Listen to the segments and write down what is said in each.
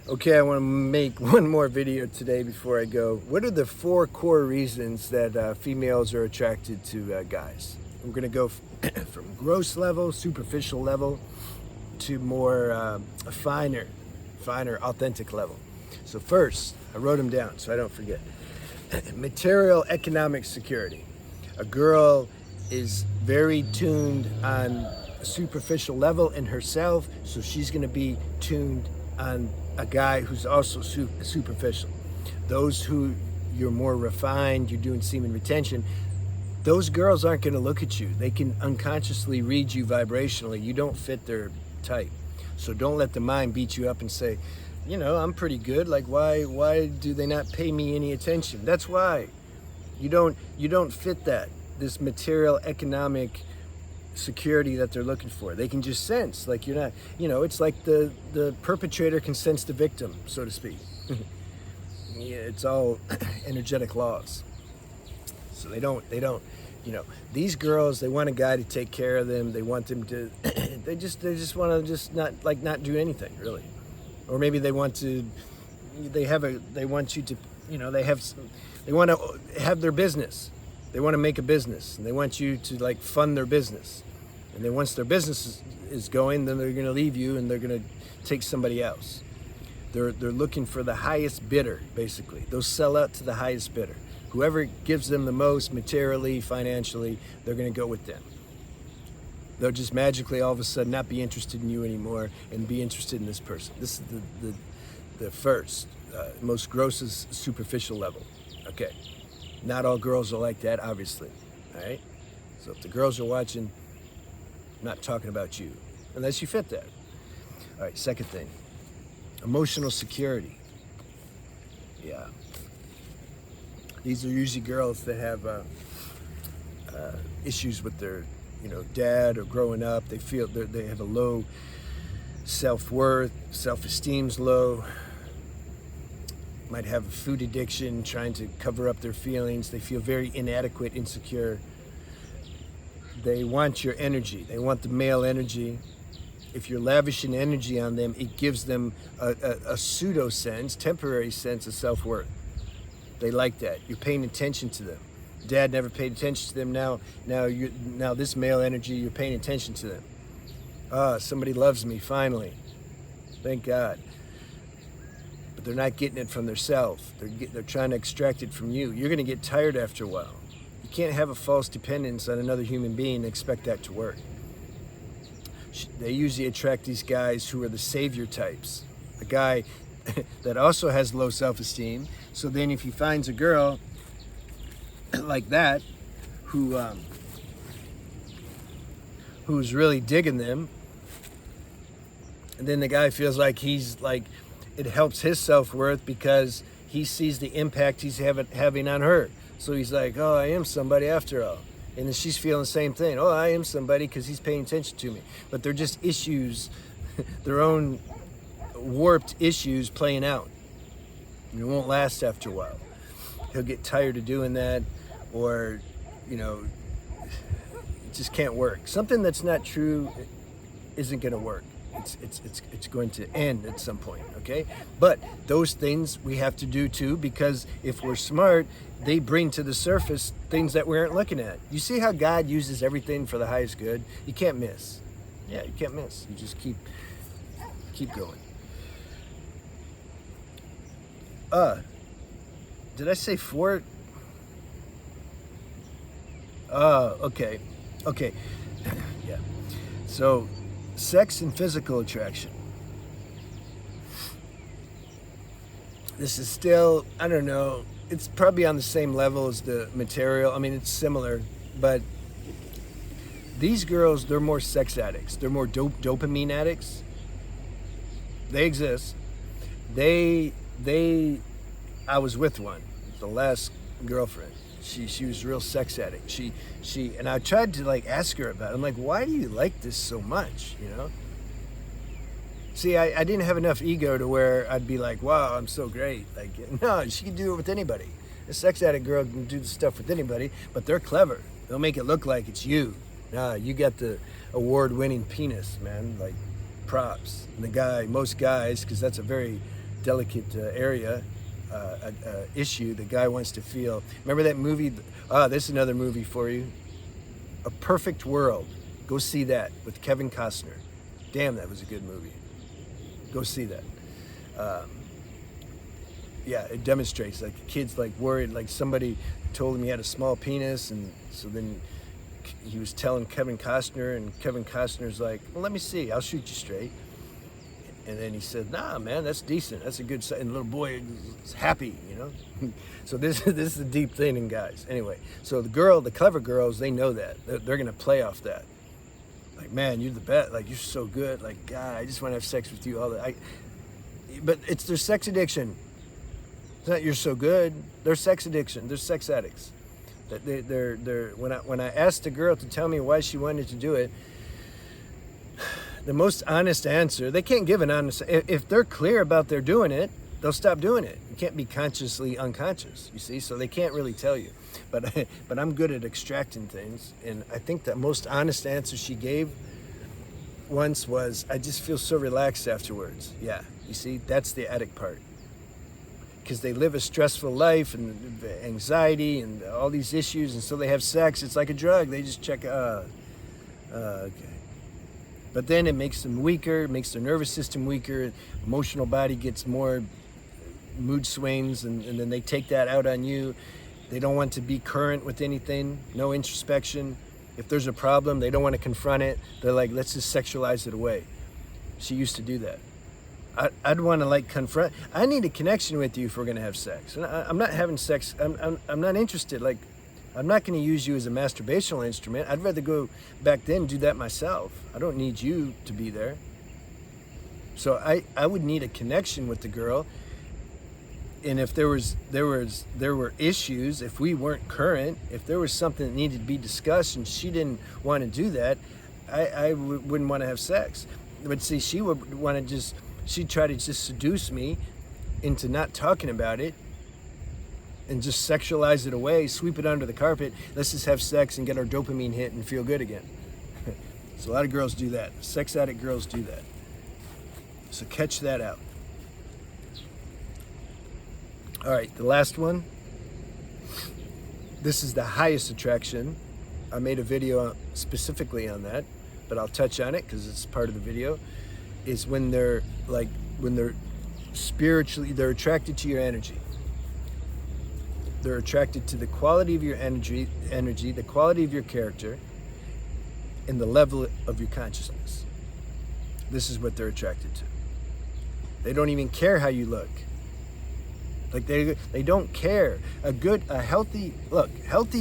Okay, I want to make one more video today before I go. What are the 4 core reasons that females are attracted to guys? We're going to go from gross level, superficial level, to more finer, authentic level. So first, I wrote them down so I don't forget. Material economic security. A girl is very tuned on a superficial level in herself, so she's going to be tuned on a guy who's also superficial. Those who you're more refined, you're doing semen retention, those girls aren't going to look at you. They can unconsciously read you vibrationally. You don't fit their type. So don't let the mind beat you up and say, you know, I'm pretty good. Like, why do they not pay me any attention? That's why. You don't fit this material economic security that they're looking for. They can just sense, like, you're not, it's like the perpetrator can sense the victim, so to speak. Yeah, it's all energetic laws. So they don't, these girls, they want a guy to take care of them. They want them to, they just want to just not do anything really. Or maybe they want to, they want you to, they want to have their business. They want to make a business, and they want you to fund their business. And then once their business is going, then they're going to leave you and they're going to take somebody else. They're looking for the highest bidder, basically. They'll sell out to the highest bidder. Whoever gives them the most materially, financially, they're going to go with them. They'll just magically all of a sudden not be interested in you anymore and be interested in this person. This is the first, most grossest superficial level. Okay. Not all girls are like that, obviously. All right? So if the girls are watching, I'm not talking about you, unless you fit that. All right, second thing, emotional security. Yeah. These are usually girls that have issues with their, dad or growing up. They feel they have a low self-worth, self-esteem's low. Might have a food addiction, trying to cover up their feelings. They feel very inadequate, insecure. They want your energy. They want the male energy. If you're lavishing energy on them, it gives them a pseudo sense, temporary sense of self-worth. They like that. You're paying attention to them. Dad never paid attention to them. Now this male energy, you're paying attention to them. Somebody loves me, finally. Thank God. But they're not getting it from themselves. They're trying to extract it from you. You're going to get tired after a while. You can't have a false dependence on another human being and expect that to work. They usually attract these guys who are the savior types. A guy that also has low self-esteem. So then if he finds a girl like that who's really digging them, and then the guy feels like it helps his self-worth because he sees the impact he's having on her. So he's like, oh, I am somebody after all. And then she's feeling the same thing. Oh, I am somebody because he's paying attention to me. But they're just issues, their own warped issues playing out. And it won't last after a while. He'll get tired of doing that, or, it just can't work. Something that's not true isn't going to work. It's going to end at some point, okay? But those things we have to do too, because if we're smart, they bring to the surface things that we aren't looking at. You see how God uses everything for the highest good? You can't miss. Yeah, you can't miss. You just keep going. Did I say 4? Okay. Yeah. So, sex and physical attraction. This is still, I don't know, it's probably on the same level as the material. I mean, it's similar, but these girls, they're more sex addicts. They're more dopamine addicts. They exist. I was with one, the last girlfriend. She was a real sex addict. And I tried to ask her about it. I'm like, why do you like this so much, See, I didn't have enough ego to where I'd be like, wow, I'm so great. No, she can do it with anybody. A sex addict girl can do the stuff with anybody, but they're clever. They'll make it look like it's you. Nah, you got the award-winning penis, man. Props. And most guys, because that's a very delicate area, issue the guy wants to feel. Remember that movie? This is another movie for you. A Perfect World. Go see that with Kevin Costner. Damn, that was a good movie. Go see that. Yeah, it demonstrates like the kid's like worried, like somebody told him he had a small penis, and so then he was telling Kevin Costner, and Kevin Costner's like, well, let me see, I'll shoot you straight. And then he said, nah, man, that's decent. That's a good sight. And the little boy is happy, you know? So this is the deep thing in guys. Anyway, so the clever girls, they know that. They're going to play off that. Like, man, you're the best. Like, you're so good. Like, God, I just want to have sex with you all the But it's their sex addiction. It's not you're so good. They're sex addiction. They're sex addicts. They're when I asked the girl to tell me why she wanted to do it, the most honest answer, they can't give an honest, if they're clear about they're doing it, they'll stop doing it. You can't be consciously unconscious, you see, so they can't really tell you. But I'm good at extracting things, and I think the most honest answer she gave once was, I just feel so relaxed afterwards. Yeah, you see, that's the addict part. Because they live a stressful life and anxiety and all these issues, and so they have sex. It's like a drug. They just check, okay. But then it makes them weaker, it makes their nervous system weaker, emotional body gets more mood swings, and then they take that out on you. They don't want to be current with anything, no introspection. If there's a problem, they don't want to confront it. They're like, let's just sexualize it away. She used to do that. I'd want to like confront. I need a connection with you if we're going to have sex. And I'm not having sex. I'm not interested. Like, I'm not going to use you as a masturbational instrument. I'd rather go back then and do that myself. I don't need you to be there. So I would need a connection with the girl. And if there were issues, if we weren't current, if there was something that needed to be discussed and she didn't want to do that, I wouldn't want to have sex. But see, she would want to just, she'd try to just seduce me into not talking about it and just sexualize it away, sweep it under the carpet. Let's just have sex and get our dopamine hit and feel good again. So a lot of girls do that. Sex addict girls do that. So catch that out. All right, the last one. This is the highest attraction. I made a video specifically on that, but I'll touch on it because it's part of the video. Is when they're spiritually, they're attracted to your energy. They're attracted to the quality of your energy, the quality of your character, and the level of your consciousness. This is what they're attracted to. They don't even care how you look. Like they don't care. Healthy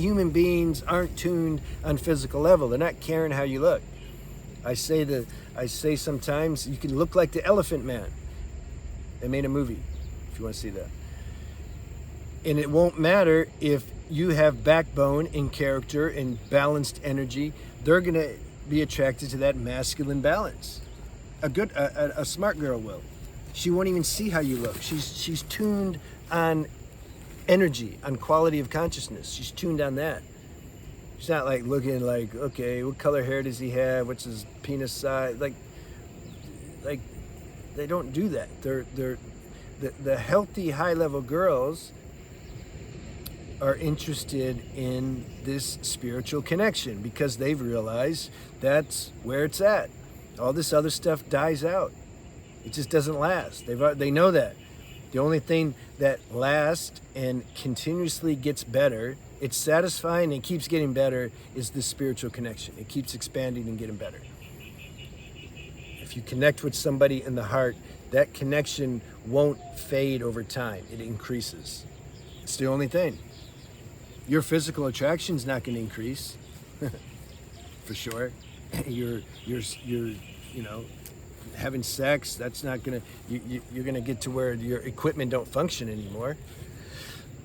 human beings aren't tuned on physical level. They're not caring how you look. I say sometimes you can look like the Elephant Man. They made a movie, if you want to see that. And it won't matter if you have backbone and character and balanced energy. They're going to be attracted to that masculine balance. A smart girl will. She won't even see how you look. She's tuned on energy, on quality of consciousness. She's tuned on that. She's not like looking like, okay, what color hair does he have? What's his penis size? Like they don't do that. The healthy high-level girls are interested in this spiritual connection because they've realized that's where it's at. All this other stuff dies out. It just doesn't last. They know that. The only thing that lasts and continuously gets better, it's satisfying and it keeps getting better, is the spiritual connection. It keeps expanding and getting better. If you connect with somebody in the heart, that connection won't fade over time. It increases. It's the only thing. Your physical attraction's not going to increase, for sure. You're having sex. That's not going to. You're going to get to where your equipment don't function anymore.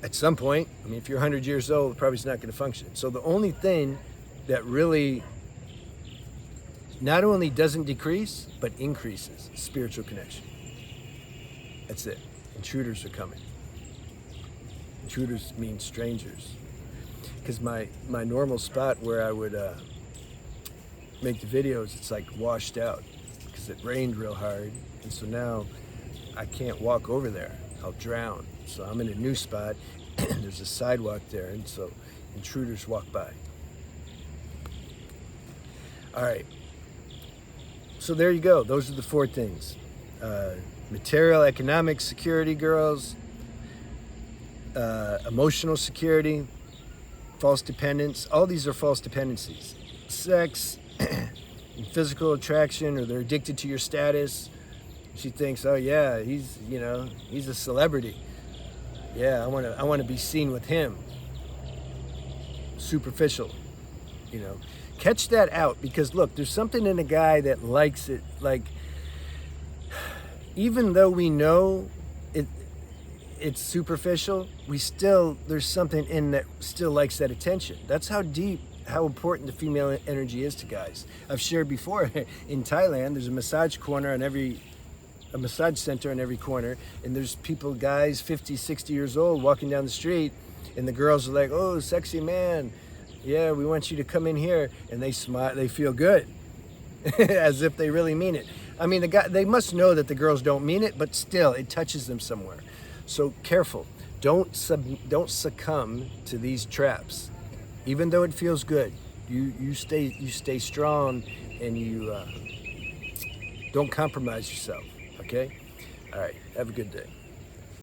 At some point, I mean, if you're 100 years old, it probably is not going to function. So the only thing that really not only doesn't decrease but increases is spiritual connection. That's it. Intruders are coming. Intruders mean strangers. Because my normal spot where I would make the videos, it's like washed out because it rained real hard. And so now I can't walk over there. I'll drown. So I'm in a new spot. There's a sidewalk there, and so intruders walk by. All right. So there you go. Those are the 4 things. Material, economic security, girls. Emotional security. False dependence. All these are false dependencies. Sex, physical attraction, or they're addicted to your status. She thinks, oh yeah, he's a celebrity. Yeah, I want to be seen with him. Superficial, Catch that out, because look, there's something in a guy that likes it. Like, even though we know it's superficial, there's something in that still likes that attention. That's how important the female energy is to guys. I've shared before, in Thailand, there's a massage center on every corner, and there's people, guys 50, 60 years old, walking down the street, and the girls are like, oh, sexy man, yeah, we want you to come in here, and they smile, they feel good, as if they really mean it. I mean, they must know that the girls don't mean it, but still, it touches them somewhere. So careful, don't succumb to these traps, even though it feels good. You stay strong, and you don't compromise yourself. Okay? All right. Have a good day.